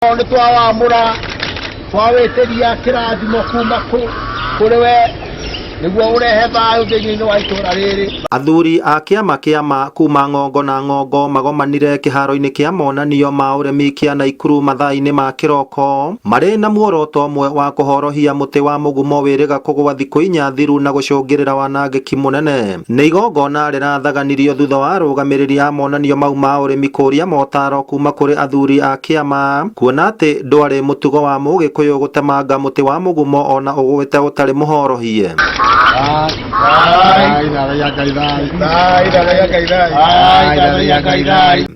mugomo ni twawamura twawitiria kirathimo kuma kuri we niguo urehe thayu thiini wa itura riri. Athuri a kiama kuma Ng'ongo na Ng'ongo magomanire kiharo-ini kia monanio ma uremi kia Naikuru mathaa-ini ma kiroko mari na muoroto umwe wa kuhorohia muti wa mugumo wiriga kugwa thiku 4 thiru na gucungirira wanangiki munene. Ni igongona rirathaganirio thutha wa arugamiriri a monanio mau ma uremi kuria motaro kuma kuri athuri a kiama kuona ati ndwari mutugo wa Mugikuyu gutemanga muti wa mugumo ona ugwite utari muhorohie.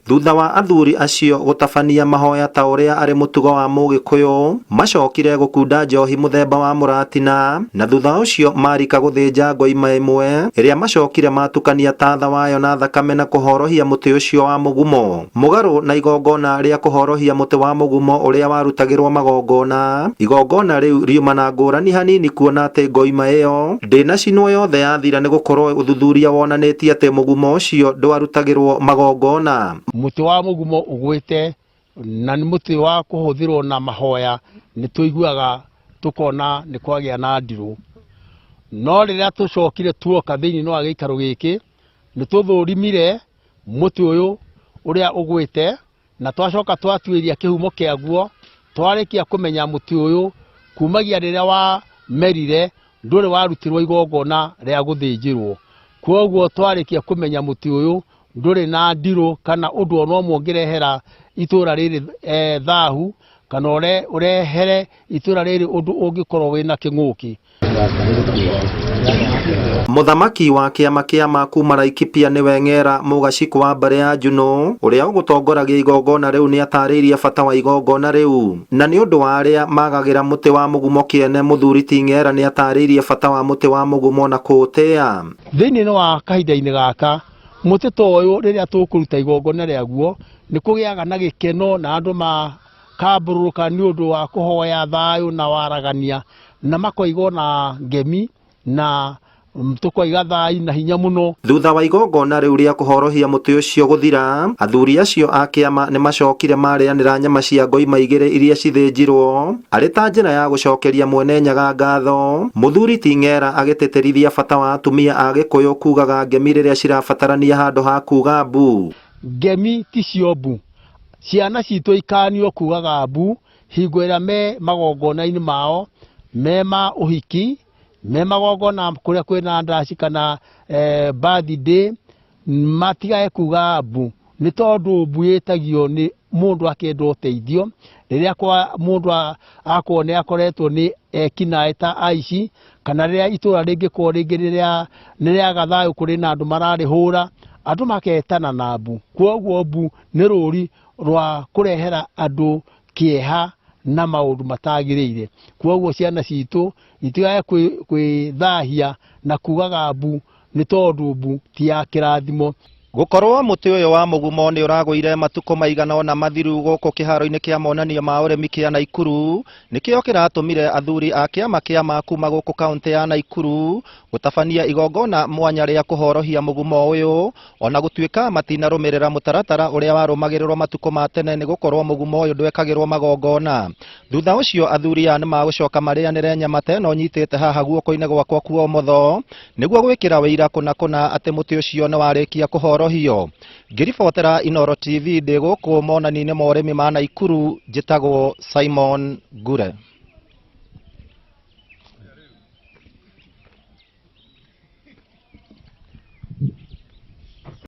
Thutha wa athuri acio gutabania mahoya ta uria ari mutugo wa Mugikuyu macokire gukunda njohi muthemba wa muratina na thutha ucio marika guthinja ngoima imwe iria macokire matukania tatha wayo na thakame na kuhorohia muti ucio wa mugumo. Mugaru na igongona ria kuhorohia muti wa mugumo uria warutagirwo magongona, igongona riu riuma na ngurani hanini kuona ati ngoima iyo ndina cinwo yothe yathira ni gukorwo uthuthuria wonanitie ati mugumo ucio ndwarutagirwo magongona. Muti wa mugumo ugwite na ni muti wa kuhuthirwo na mahoya ni tuiguaga tukona ni kwagia na ndiru, no riria tucokire tuoka thiini no agikaro giki ni tuthurimire muti uyu uria ugwite na twacoka twatuiria kihumo kiaguo twarikia kumenya muti uyu kumagia riria wa merire nduri warutirwo igongona ria guthinjirwo, kwoguo twarikia kumenya muti uyu nduri na ndiru kana undu ono mwongirehera itura riri thahu kana urehere itura riri undu ungikorwo wina king'uki. Muthamaki wa kiama kia kuma Laikipia niwe Ng'era Mugaciku wa mbere ya Juno uria ugutongoragia igongona riu ni atariirie bata wa igongona riu na ni undu wa aria magagira muti wa mugumo kiene muthuri ti Ng'era ni atariirie bata wa muti wa mugumo na kuutia. Thiini wa kahinda-ini gaka muti ta uyu riria tukuruta igongona riaguo ni kugiaga na gikeno na andu makambururuka ni undu wa kuhoya thayu na waragania na makoigwo na ngemi na tukoiga thai na hinya muno. Thutha wa igongona riu ria kuhorohia muti ucio guthira, athuri acio a kiama ni macokire marianira nyama cia ngoima igiri iria cithinjirwo ari ta njira ya gucokeria mwene nyaga ngatho. Muthuri ti Ng'era agiteterithia bata wa atumia a Gikuyu kugaga ngemi riria cirabatarania handu ha kuga mbu. Ngemi ti cio mbu, ciana citu ikanio kugaga mbu hingo iria me magongona-ini mao mema uhiki me magongona kuria kwina ndaci kana birthday matigae kuga mbu ni tondu mbu yetagio ni mundu akenda uteithio riria kwa mundu akwone akoretwo ni ekinae ta aici kana riria itura ringikorwo ringi riria gathayu kuri na andu mararihura andu maketana na mbu. Kwoguo mbu ni ruri rwa kurehera andu kieha na maundu matagiriire. Kwoguo ciana citu itigae kwithahia na kugaga mbu ni tondu mbu ti ya kirathimo. Gukorwo muti uyu wa mugumo ni uragwire matuko maigana ona mathiru guku kiharo-ini kia monanio ma uremi kia Naikuru nikio kiratumire athuri a kiama kia kuma guku kaunti ya Naikuru gutabania igongona mwanya ria kuhorohia mugumo uyu ona gutuika matinarumirira mutaratara uria warumagirirwo matuko ma tene ni gukorwo mugumo uyu ndwekagirwo magongona. Thutha ucio athuri aya ni magucoka marianire nyama teno nyitite haha guoko-ini gwakwa kwa umotho niguo gwikira wira kuna ati muti ucio ni warikia kuhorohio. Ngiribotera Inooro TV ndi guku monani-ini ma uremi ma Naikuru, njitagwo Simon Gure.